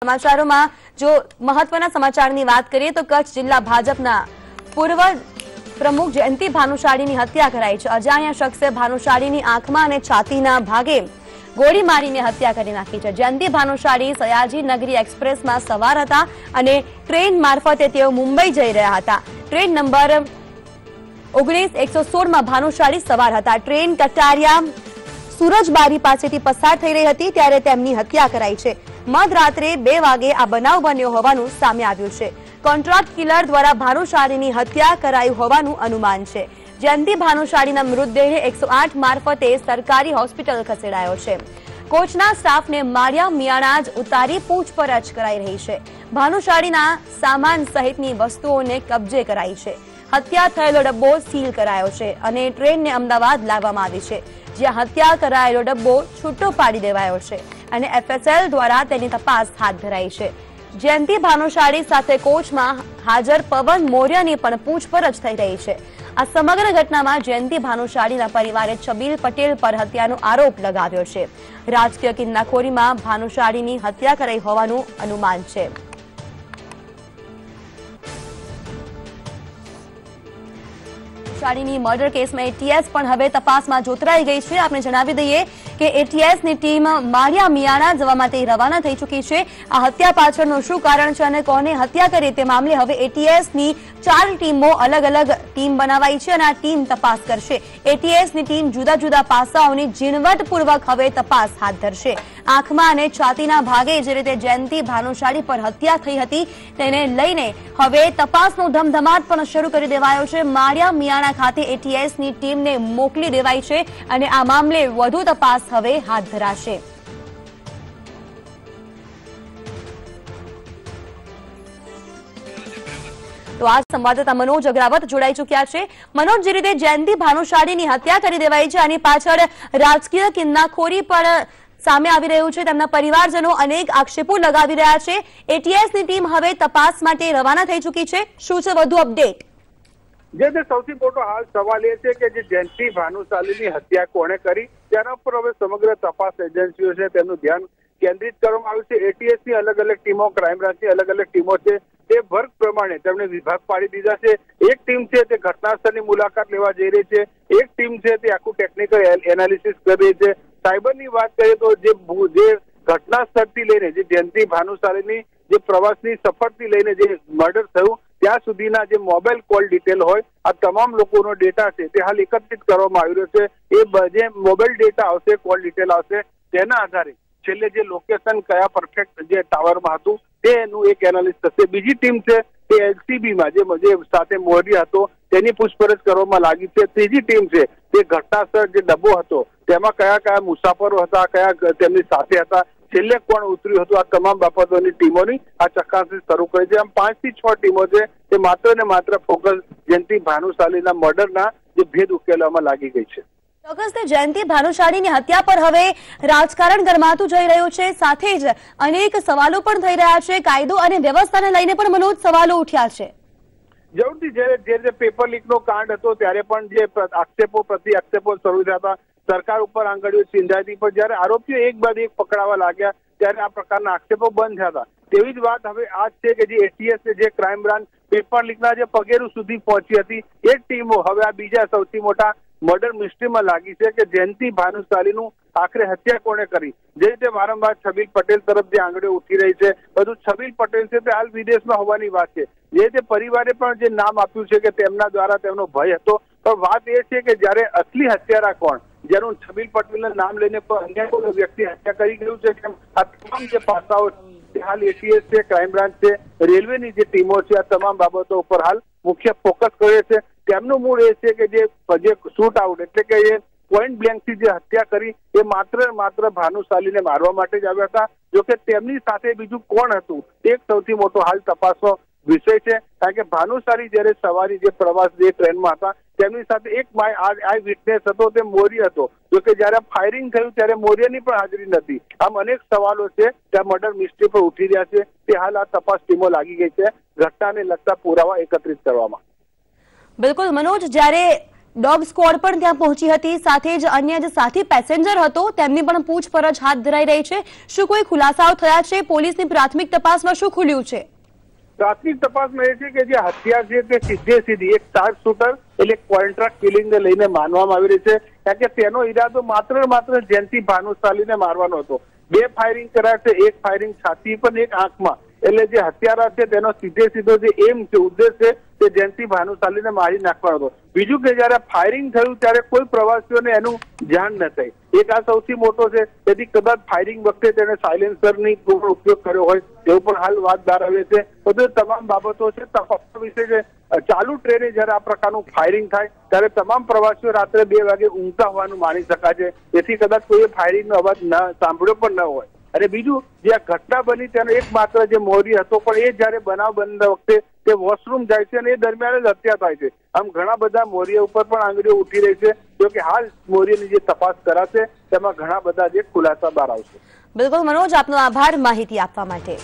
સમાચારોમાં જો મહત્વના સમાચારની વાત કરીએ તો કચ્છ જિલ્લા ભાજપના પૂર્વ પ્રમુખ જયંતિ ભાનુશાળીની હત્યા કરાઈ છે। અજાણ્યા શખ્સે ભાનુશાળીની આંખમાં અને છાતીના ભાગે ગોળી મારીને હત્યા કરી નાખી છે। જયંતિ ભાનુશાળી સયાજી નગરી એક્સપ્રેસમાં સવાર હતા અને ટ્રેન મારફતે તેઓ મુંબઈ જઈ રહ્યા હતા। ટ્રેન નંબર 19116માં ભાનુશાળી સવાર હતા। ટ્રેન કટારિયા સુરજબારી પાસેથી પસાર થઈ રહી હતી ત્યારે તેમની હત્યા કરાઈ છે। મધરાત્રે 2 વાગે આ બનાવ બન્યો હોવાનું સામે આવ્યું છે। કોન્ટ્રાક્ટ કિલર દ્વારા ભાનુશાળીની હત્યા કરાઈ હોવાનું અનુમાન છે। જયંતિ ભાનુશાળીના મૃતદેહને 108 મારફતે સરકારી હોસ્પિટલ ખસેડાયો છે। કોચના સ્ટાફને માર્યા મિયાણા જ ઉતારી પૂછપરછ કરાઈ રહી છે। ભાનુશાળીના સામાન સહિતની વસ્તુઓને કબજે કરાઈ છે। હત્યા થયેલો ડબ્બો સીલ કરાયો છે અને ટ્રેનને અમદાવાદ લાવવામાં આવી છે, જ્યાં હત્યા કરાયેલો ડબ્બો છૂટો પાડી દેવાયો છે અને એફએસએલ દ્વારા તેની તપાસ હાથ ધરાઈ છે। જયંતિ ભાનુશાળી સાથે કોચમાં હાજર પવન મૌર્યની પણ પૂછપરછ થઈ રહી છે। આ સમગ્ર ઘટનામાં જયંતિ ભાનુશાળીના પરિવારે છબીલ પટેલ પર હત્યાનો આરોપ લગાવ્યો છે। રાજકીય કિન્નાખોરીમાં ભાનુશાળીની હત્યા કરાઈ હોવાનું અનુમાન છે। ભાનુશાળીની મર્ડર કેસમાં એટીએસ પણ હવે તપાસમાં જોતરાઈ ગઈ છે। આપણે જણાવી દઈએ કે એટીએસની ટીમ માર્યા મિયાણા જવા માટે રવાના થઈ ચૂકી છે। આ હત્યા પાછળનું શું કારણ છે અને કોને હત્યા કરી તે મામલે હવે એટીએસની 4 ટીમો અલગ અલગ ટીમ બનાવાઈ છે અને આ ટીમ તપાસ કરશે। એટીએસની ટીમ જુદા જુદા પાસાઓની ઝીણવટપૂર્વક હવે તપાસ હાથ ધરશે। આંખમાં અને છાતીના ભાગે જે રીતે જયંતિ ભાનુશાળી પર હત્યા થઈ હતી તેને લઈને હવે તપાસનો ધમધમાટ પણ શરૂ કરી દેવાયો છે। માર્યા મિયાણા ખાતે એટીએસની ટીમને મોકલી દેવાઈ છે અને આ મામલે વધુ તપાસ હવે હાથ ધરાશે। તો આ સંવાદદાતા મનોજ અગ્રાવત જોડાઈ ચૂક્યા છે। મનોજ, જે રીતે જયંતિ ભાનુશાળીની હત્યા કરી દેવાઈ છે આની પાછળ રાજકીય કિન્નાખોરી પણ સામે આવી રહ્યું છે। તેમના પરિવારજનો અનેક આક્ષેપો લગાવી રહ્યા છે। એટીએસની ટીમ હવે તપાસ માટે રવાના થઈ ચૂકી છે। શું છે વધુ અપડેટ? જે સૌથી મોટો હાલ સવાલ એ છે કે જે જયંતિ ભાનુશાળીની હત્યા કોણે કરી તેના પર હવે સમગ્ર તપાસ એજન્સીઓ છે તેનું ધ્યાન કેન્દ્રિત કરવામાં આવ્યું છે। એટીએસની અલગ અલગ ટીમો, ક્રાઇમ બ્રાન્ચની અલગ અલગ ટીમો છે તે વર્ગ પ્રમાણે તેમણે વિભાગ પાડી દીધા છે। એક ટીમ છે તે ઘટના સ્થળની મુલાકાત લેવા જઈ રહી છે, એક ટીમ છે તે આખું ટેકનિકલ એનાલિસિસ કરી રહી છે। સાયબરની વાત કરીએ તો જે ઘટના સ્થળથી લઈને જે જયંતિ ભાનુશાળીની જે પ્રવાસની સફરથી લઈને જે મર્ડર થયું ત્યાં સુધીના જે મોબાઈલ કોલ ડિટેલ હોય આ તમામ લોકોનો ડેટા છે તે હાલ એકત્રિત કરવામાં આવી રહ્યો છે। એ જે મોબાઈલ ડેટા આવશે, કોલ ડિટેલ આવશે, તેના આધારે છેલ્લે જે લોકેશન કયા પરફેક્ટ જે ટાવરમાં હતું તેનું એક એનાલિસિસ થશે। બીજી ટીમ છે તે એલસીબીમાં જે સાથે મૌર્ય હતો તેની પૂછપરછ કરવામાં લાગી છે। ત્રીજી ટીમ છે તે ઘટનાસ્થળ જે ડબ્બો હતો તેમાં કયા કયા મુસાફરો હતા, કયા તેમની સાથે હતા, છેલ્લે કોણ ઉતર્યું હતું, આ તમામ બાબતોની ટીમોની આ ચકાસણી શરૂ કરી છે। આમ 5 થી 6 ટીમો છે તે માત્ર ને માત્ર ફોકસ જયંતિ ભાનુશાળીના મર્ડરના જે ભેદ ઉકેલવામાં લાગી ગઈ છે। ચોક્કસ જયંતિ ભાનુશાળીની હત્યા પર હવે રાજકારણ ગરમાતું જઈ રહ્યું છે, સાથે જ અનેક સવાલો પણ થઈ રહ્યા છે। કાયદો અને વ્યવસ્થાને લઈને પણ મનોજ સવાલો ઉઠ્યા છે। જરૂરથી જે પેપર લીકનો કાંડ હતો ત્યારે પણ જે આક્ષેપો પ્રતિ આક્ષેપો શરૂ થયા હતા, સરકાર ઉપર આંગળીઓ ચીંધાતી, પણ જયારે આરોપીઓ એક બાદ એક પકડાવા લાગ્યા ત્યારે આ પ્રકારના આક્ષેપો બંધ થયા હતા। તેવી જ વાત હવે આ છે કે જે એટીએસ જે ક્રાઇમ બ્રાન્ચ પેપર લીકના જે પગેરું સુધી પહોંચી હતી એ ટીમો હવે આ બીજા સૌથી મોટા મર્ડર મિસ્ટ્રીમાં લાગી છે કે જયંતિ ભાનુશાળીનું આખરે હત્યા કોણે કરી। જે રીતે વારંવાર છબીલ પટેલ તરફ જે આંગળીઓ ઉઠી રહી છે, બધું છબીલ પટેલ છે તે હાલ વિદેશમાં હોવાની વાત છે। જે રીતે પરિવારે પણ જે નામ આપ્યું છે કે તેમના દ્વારા તેમનો ભય હતો, પણ વાત એ છે કે જયારે અસલી હત્યારા કોણ, જેનું છબીલ પટેલના નામ લઈને અન્ય કોઈ વ્યક્તિ હત્યા કરી ગયું છે કે આ તમામ જે પાસાઓ હાલ એટીએસ છે, ક્રાઇમ બ્રાન્ચ છે, રેલવેની જે ટીમો છે, આ તમામ બાબતો ઉપર હાલ મુખ્ય ફોકસ કરે છે। તેમનું મૂળ એ છે કે જે શૂટ આઉટ એટલે કે એ પોઈન્ટ બ્લેન્કથી જે હત્યા કરી એ માત્ર ભાનુશાળીને મારવા માટે જ આવ્યા હતા। જોકે તેમની સાથે બીજું કોણ હતું એક સૌથી મોટો હાલ તપાસનો વિષય છે, કારણ કે ભાનુશાળી જયારે સવારી જે પ્રવાસ જે ટ્રેનમાં હતા તેમની સાથે એક આઈ વિટનેસ હતો તે મૌર્ય હતો। જોકે જયારે ફાયરિંગ થયું ત્યારે મૌર્યની પણ હાજરી નથી। આમ અનેક સવાલો છે ત્યાં મર્ડર મિસ્ટ્રી પર ઉઠી રહ્યા છે તે હાલ આ તપાસ ટીમો લાગી ગઈ છે ઘટનાને લગતા પુરાવા એકત્રિત કરવામાં। બિલકુલ મનોજ, જ્યારે ડોગ સ્ક્વોડ પણ ત્યાં પહોંચી હતી, સાથે જ અન્ય જે સાથી પેસેન્જર હતો તેમની પણ પૂછપરછ હાથ ધરાઈ રહી છે। શું કોઈ ખુલાસાઓ થયા છે? પોલીસની પ્રાથમિક તપાસમાં શું ખુલ્યું છે? પ્રાથમિક તપાસમાં એ છે કે જે હત્યા છે તે સીધી એક શાર્પ શૂટર એટલે કોન્ટ્રાક્ટ કિલિંગને લઈને માનવામાં આવી રહી છે, કારણ કે તેનો ઈરાદો માત્ર જયંતિ ભાનુશાલીને મારવાનો હતો। 2 ફાયરિંગ કર્યા છે, એક ફાયરિંગ છાતી પર, એક આંખમાં। એટલે જે હત્યારા છે તેનો સીધો જે એમ છે, ઉદ્દેશ છે તે જયંતિ ભાનુશાલીને મારી નાખવાનો હતો। બીજું કે જયારે ફાયરિંગ થયું ત્યારે કોઈ પ્રવાસીઓને એનું જાણ ન થઈ, એક આ સૌથી મોટો છે। તેથી કદાચ ફાયરિંગ વખતે તેને સાયલેન્સરની ઉપયોગ કર્યો હોય એવું પણ હાલ વાત બહાર આવે છે। બધું તમામ બાબતો છે, તપાસ વિશે છે। ચાલુ ટ્રેને જયારે આ પ્રકારનું ફાયરિંગ થાય ત્યારે તમામ પ્રવાસીઓ રાત્રે 2 વાગે ઊંઘતા હોવાનું માની શકાય છે, તેથી કદાચ કોઈએ ફાયરિંગનો અવાજ સાંભળ્યો પણ ન હોય। અને બીજું, જે આ ઘટના બની તેનો એકમાત્ર જે મોરી હતો, પણ એ જયારે બનાવ બનતા વખતે તે વોશરૂમ જાય છે અને એ દરમિયાન જ હત્યા થાય છે। આમ ઘણા બધા મોરિયા ઉપર પણ આંગળીઓ ઉઠી રહી છે, જો કે હાલ મોરિયાની જે તપાસ કરાશે તેમાં ઘણા બધા જે ખુલાસા બહાર આવશે। બિલકુલ મનોજ, આપનો આભાર માહિતી આપવા માટે।